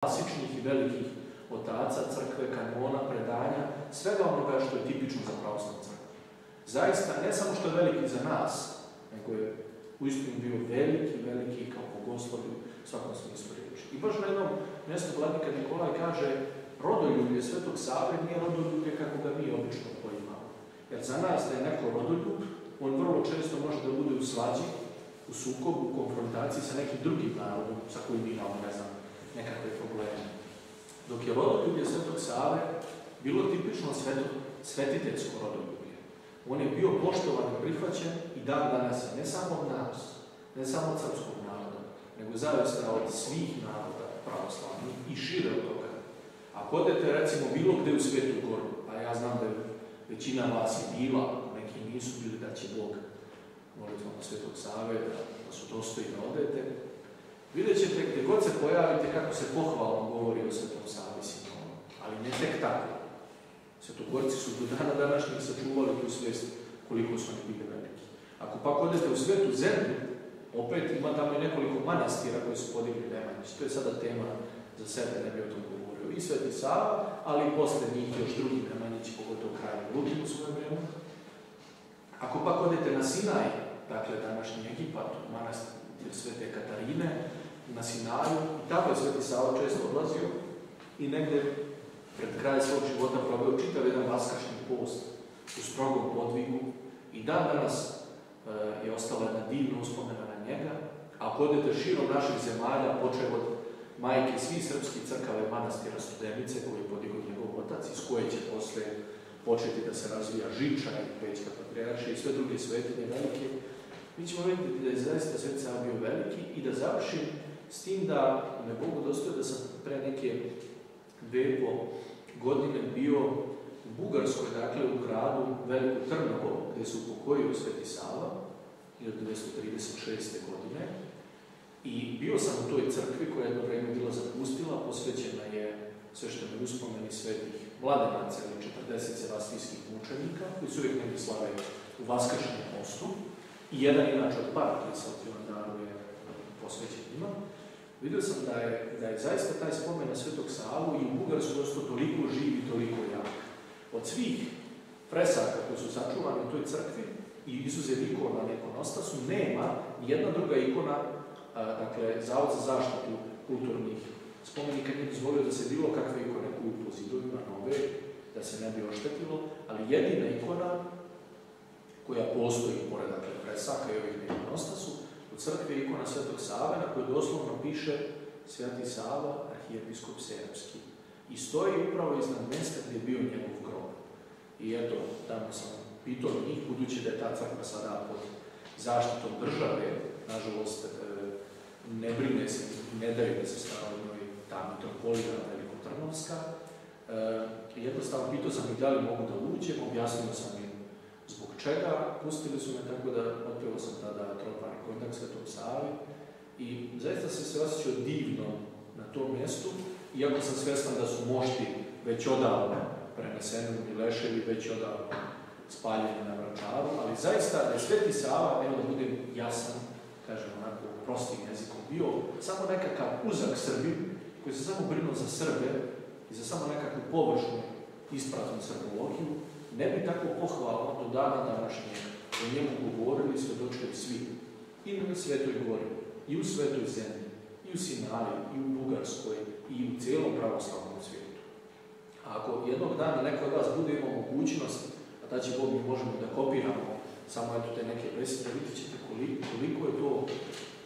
klasičnih i velikih otaca crkve, kanona, predanja, svega onoga što je tipično za pravoslavnu crkvu. Zaista, ne samo što je veliki za nas, nego je uistinu bio veliki kao bogoslovlju u svakom smislu riječi. I baš na jednom mjestu vladika Nikolaj kaže, rodoljublje Svetog Save nije rodoljublje kako ga mi obično poimamo. Jer za nas da je neko rodoljub, on vrlo često može da bude u svađi, u sukobu, u konfrontaciji sa nekim drugim narodom sa kojim mi imamo, ne znam, nekakve probleme. Dok je rodoljublje Svetog Save bilo tipično svetiteljsko rodoljublje. On je bio poštovan i prihvaćen i dan danas je ne samo od nas, ne samo od srpskog naroda, nego zaista od svih naroda pravoslavnih i šire od toga. Ako odete recimo bilo gde u Svetu Goru, a ja znam da je većina vas je bila, neki nisu bili, da će Bog molitvom Svetog Save, da su dostojni da odete, vidjet ćete gdje god se pojavite kako se pohvalno govori o Svetom Savi Simonu, ali ne tek tako. Svetogorci su do dana današnjih sačuvali tu svijest koliko su oni bili veliki. Ako pak odete u Svetu zemlju, opet ima tamo i nekoliko manastira koji su podigli Nemanjić. To je sada tema za sebe, ne bi o tom govorio. I Sveti Sava, ali i posle njih još drugi Nemanjići, pogotovo kraj Lutin u svoje vreme. Ako pak odete na Sinaj, dakle današnji Egipat, manastir Svete Katarine, na Sinaju, i tamo je Sveti Sava često odlazio i negde pred kraj svog života proveo čitav jedan vaskašni post u strogom podvigu i dan danas je ostala jedna divna uspomena na njega. Ako odete širom naših zemalja, počeo od majke svih srpskih crkava i manastira Studenice, koji je podigao njegov otac, iz koje će posle početi da se razvija Žiča i Pećka patrijaršija i sve druge svetinje velike, mi ćemo vidjeti da je zaista Sveti Sava bio veliki i da završim s tim da me Bogu dostoje da sam pre neke 2,5 godine bio u Bugarskoj, dakle u gradu Veliko Trnovo, gdje se upokojio Sveti Sava 1936. godine. I bio sam u toj crkvi koja je jedno vreme bila zapustila, posvećena je sveštenoj uspomeni svetih mladenaca ili 40 sevastijskih mučenika, koji su uvijek negdje slave u Vaskašnom mostu. I jedan inače od Paraklisa u Hilandaru je posvećen njima. Vidio sam da je zaista taj spomen na Svetog Savu i u Bugarskoj ostao toliko živ i toliko jak. Od svih fresaka koji su sačuvani u toj crkvi i izuzev ikona na ikonostasu, nema nijedna druga ikona, dakle, Zavod za zaštitu kulturnih spomenika nije dozvolio da se bilo kakve ikone kuju po zidovima nove, da se ne bi oštetilo, ali jedina ikona koja postoji pored, dakle, fresaka i ovih na ikonostasu, u crkvi je ikona Svetog Save na kojoj doslovno piše Sveti Sava, arhijepiskop Serbski. I stoji upravo iznad mjesta gdje je bio njegov grob. I eto, tamo sam pitao njih, budući da je ta crkva sada pod zaštitom države, nažalost, ne brine se, ne daju da se stavaju njoj ta mitropolija Velikotrnovska. Jednostavno pitao sam ih da li mogu da uđem, objasnio sam im zbog čega, pustili su me tako da otpeo sam tada tropani kontak Svetom Savi i zaista sam se osjećao divno na tom mjestu, iako sam svjestan da su mošti već odavno preneseni u Mileševi, već odavno spaljeni na Vračaru, ali zaista da je Sveti Sava, evo da budem jasan, kažem onako prostim jezikom, bio samo nekakav uzak Srbi, koji se samo brinuo za Srbe i za samo nekakvu površnu ispraznu srbologiju, ne bi tako pohvalno do dana današnjeg o njemu govorili i svjedočili svi. I na Svetoj Gori, i u Svetoj zemlji, i u Sinaju, i u Bugarskoj, i u cijelom pravoslavnom svijetu. A ako jednog dana neko od vas bude imao mogućnost, a da će Bog mi možemo da kopiramo samo eto te neke besede, vidjet ćete koliko je to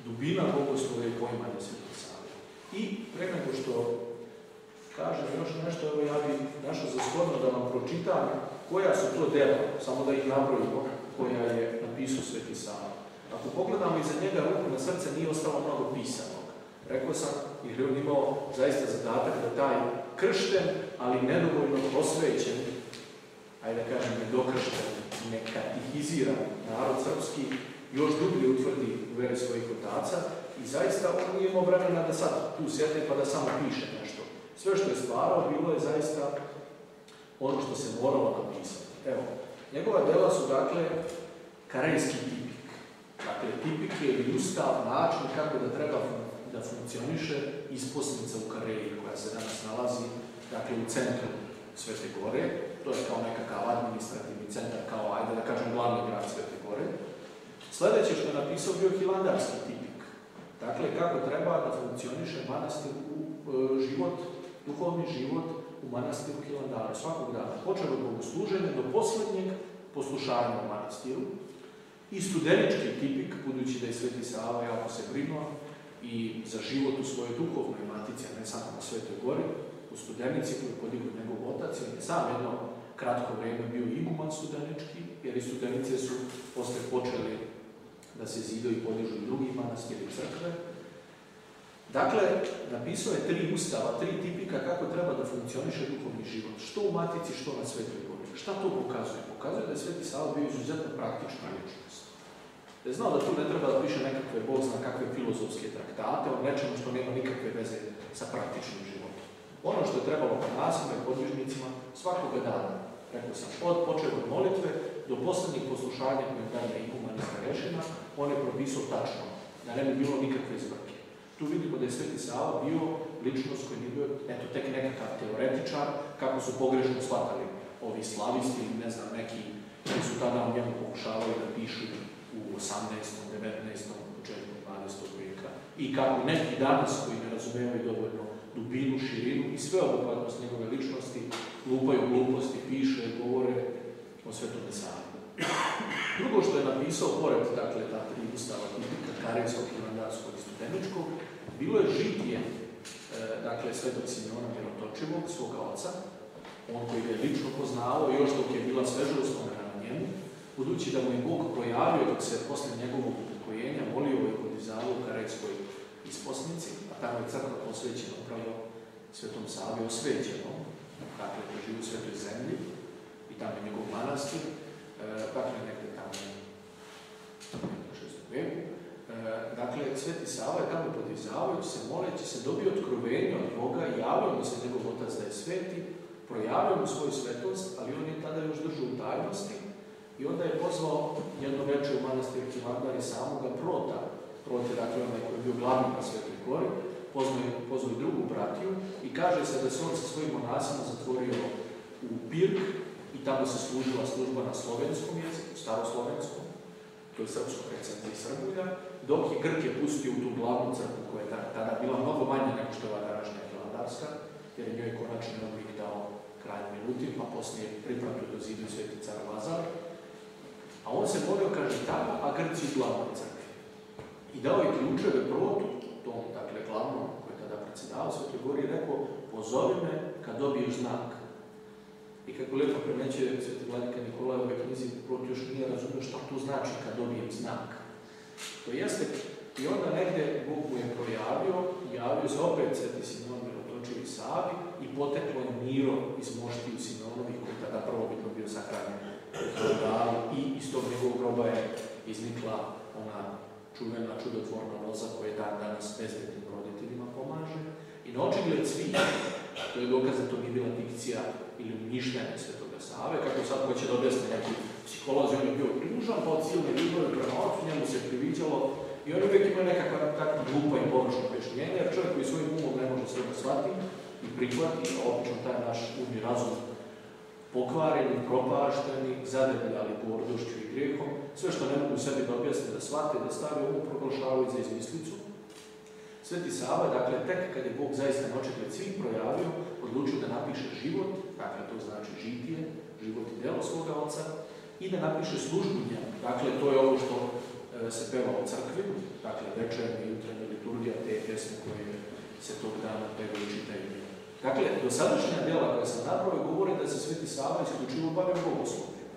dubina bogoslova i poimanja Svetog Save. I pre nego što kažem još nešto, evo ja bih našao za shodno da vam pročitam koja su to dela, samo da ih nabrojimo, koja je napisao Sveti Sava. Ako pogledamo iza njega ruku na srce, nije ostalo mnogo pisanog. Rekao sam, jer je on imao zaista zadatak da taj kršten, ali nedovoljno posvećen, ajde da kažem, nedokršten, nekatihiziran narod srpski, još dublje utvrdi u veri svojih otaca i zaista on nije imao vremena da sad tu sjede pa da samo piše nešto. Sve što je stvarao bilo je zaista ono što se moralo napisati. Evo, njegova dela su dakle karejski tipik. Dakle, tipik je ili ustav, način kako da treba da funkcioniše isposnica u Kareji koja dakle u centru Svete Gore, to je kao nekakav administrativni centar, kao, ajde da kažem, glavni grad Svete Gore. Sljedeće što je napisao bio hilandarski tipik. Dakle, kako treba da funkcioniše manastir u život, duhovni život u manastiru Hilandaru, svakog dana. Počeo od bogosluženja do posljednjeg poslušanja u manastiru. I studenički tipik, budući da je Sveti Sava jako se brinuo i za život u svojoj duhovnoj matici, a ne samo na Svetoj Gori, u Studenici koju podigao njegov otac, on je sam jedno kratko vrijeme bio iguman studenički, jer i Studenice su posle počeli da se zidaju i podižu i drugi manastiri i crkve. Dakle, napisao je 3 ustava, 3 tipika kako treba da funkcioniše duhovni život, što u matici, što na Svetoj Gori. Šta to pokazuje? Pokazuje da je Sveti Sava bio izuzetno praktična ličnost. Da je znao da tu ne treba da piše nekakve, Bog zna kakve filozofske traktate o nečemu što nema nikakve veze sa praktičnim životom. Ono što je trebalo monasima i podvižnicima svakoga dana, rekao sam, počeo od molitve do posljednjih poslušanja koje daje iguman i starešina, on je propisao tačno, da ne bi bilo nikakve zbrke. Tu vidimo da je Sveti Sava bio ličnost koji nije bio, eto, tek nekakav teoretičar, kako su pogrešno shvatali ovi slavisti, ne znam, neki koji su tada u njemu pokušavali da pišu u 18., 19., početku 12. vijeka. I kako neki danas koji ne razumijevaju dovoljno dubinu, širinu i sve obuhvatnost njegove ličnosti, lupaju gluposti, piše, govore o Svetome Savi. Drugo što je napisao, pored, dakle, ta 3 ustava tipika, Karijskog, Hilandarskog i Studeničkog, bilo je žitije, dakle, Svetog Simeona Mirotočivog, svoga oca, on koji ga je lično poznavao, još dok je bila sveža uspomena na njemu, budući da mu je Bog projavio dok se posle njegovog upokojenja molio i podizavao u Karejskoj isposnici, a tamo je crkva posvećena upravo Svetom Savi, osvećeno, dakle, koji živi u Svetoj zemlji, i tamo je njegov manastir, dakle, nekde tamo u 6. veku. Dakle, Sveti Sava je tamo podizavajući se, moleći se, dobio otkrovenje od Boga, javio mu se njegov otac da je sveti, projavio mu svoju svetost, ali on je tada još držao u tajnosti i onda je pozvao jedno večer u manastir Hilandar i samoga Prota. Prot je, dakle, onaj koji je bio glavni na Svetoj Gori, pozvao i drugu bratiju i kaže se da se on sa svojim monasima zatvorio u Pirk i tamo se služila služba na slovenskom jeziku, staroslovenskom, to je srpsko recenzija iz Srbulja, dok je Grke pustio u tu glavnu crkvu koja je tada bila mnogo manja nego što je ova današnja Hilandarska, jer je njoj konačni oblik dao kralj Milutin, pa poslije pripratio do zidu Sveti car Lazar. A on se molio, kaže, tamo, a Grci u glavnoj crkvi. I dao je ključeve Protu, tom, dakle, glavnom, koji je tada predsjedavao Svetoj Gori, i rekao, pozovi me kad dobiješ znak. I kako lijepo premećuje Sveti vladika Nikolaj ove knjizi, Prot još nije razumio šta to znači kad dobijem znak. To jeste, i onda negdje Bog mu je projavio, javio se opet Sveti Simeon Mirotočivi Savi i poteklo je Miro iz moštiju Simeonovih, koji tada prvobitno bio sahranjen u Hilandaru, i iz tog njegovog groba je iznikla ona čuvena, čudotvorna loza koja dan danas bezbednim roditeljima pomaže. I na očigled svih, to je dokaz da to nije bila dikcija ili uništenje Svetoga Save, kako sad hoće da objasne neki psiholozi, on je bio tužan, pa od silne ljubave prema ocu, njemu se priviđalo i oni uvijek imaju nekakva takva glupa i površna objašnjenja, jer čovjek koji svojim umom ne može sve da shvati i prihvati, a obično taj naš um i razum pokvareni, propašteni, zadebljali gordošću i grijehom, sve što ne mogu sebi da objasne, da shvate, da stavi umu, proglašavaju za izmislicu. Sveti Sava, dakle, tek kad je Bog zaista na očigled svih projavio, odlučio da napiše život, dakle, to znači žitije, život i delo svoga oca, i da napiše službu njemu. Dakle, to je ovo što se peva u crkvi, dakle, večernja i jutarnja liturgija, te pjesme koje se tog dana pevaju i čitaju. Dakle, dosadašnja djela koja sam napravio govore da se Sveti Sava isključivo bavio bogoslovljem.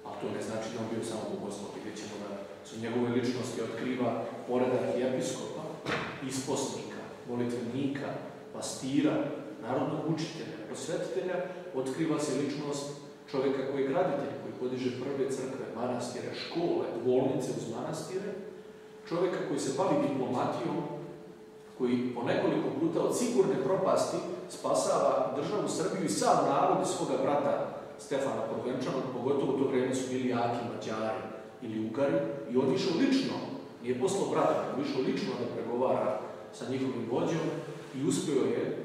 A to ne znači da on bio samo bogoslov, vidjet ćemo da su njegove ličnosti otkriva pored arhijepiskopa, isposnika, molitvenika, pastira, narodnog učitelja, prosvetitelja, otkriva se ličnost čovjeka koji je graditelj, koji podiže prve crkve, manastire, škole, bolnice uz manastire, čovjeka koji se bavi diplomatijom, koji po nekoliko puta od sigurne propasti spasava državu Srbiju i sam narod i svoga brata Stefana Podvenčanog, pogotovo u to vrijeme su bili jaki Mađari ili Ugari, i on išao lično, nije poslao brata, nego išao lično da pregovara sa njihovim vođom i uspio je